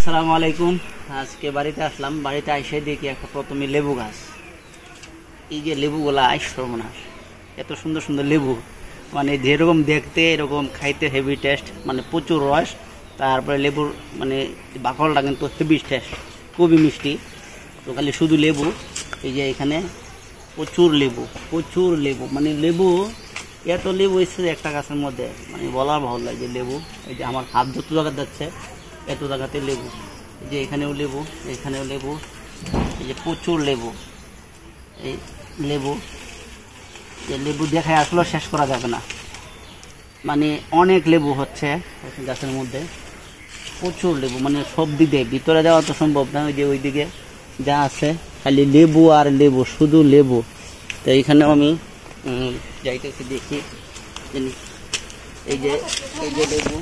আসসালামু আলাইকুম। আজকে বাড়িতে আসলাম, বাড়িতে এসে দেখি একটা প্রথমে লেবু গাছ। এই যে লেবুগুলা সর্বনাশ, এত সুন্দর সুন্দর লেবু, মানে যেরকম দেখতে এরকম খাইতে হেভি টেস্ট, মানে প্রচুর রস। তারপরে লেবুর মানে বাকলটা কিন্তু হেভি টেস্ট, খুবই মিষ্টি। তো খালি শুধু লেবু, এই যে এখানে প্রচুর লেবু, প্রচুর লেবু, মানে লেবু এত লেবু এসেছে একটা গাছের মধ্যে, মানে বলার ভালো লাগে যে লেবু। এই যে আমার হাত যত জায়গা যাচ্ছে এত জায়গাতে লেবু, এই যে এখানেও লেবু, এখানেও লেবু, এই যে প্রচুর লেবু। এই লেবু, যে লেবু দেখায় আসলে শেষ করা যাবে না, মানে অনেক লেবু হচ্ছে গাছের মধ্যে, প্রচুর লেবু, মানে সব দিকে ভিতরে যাওয়া তো সম্ভব না। ওই যে ওইদিকে যা আছে খালি লেবু আর লেবু, শুধু লেবু। তো এইখানেও আমি যাইতেছি, দেখি এই যে লেবু,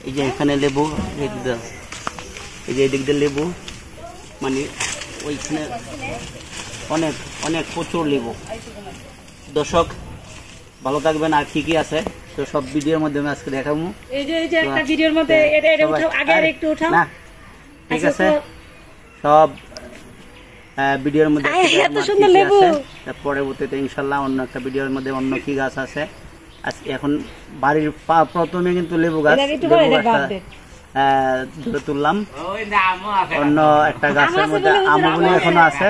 এই যে এখানে লেবু, এই যে এদিক দিয়ে লেবু, মানে ওইখানে অনেক অনেক প্রচুর লেবু। দর্শক ভালো থাকবেন, আর কি আছে তো সব ভিডিওর মধ্যে আমি আজকে দেখাবো। একটা ভিডিওর মধ্যে না ঠিক আছে, সব ভিডিওর মধ্যে পরবর্তীতে ইনশাল্লাহ অন্য একটা ভিডিওর মধ্যে অন্য কি গাছ আছে। আজকে এখন বাড়ির প্রথমে কিন্তু লেবু গাছ, ধরে তুললাম। অন্য একটা গাছের মধ্যে আমগুলি এখনো আছে।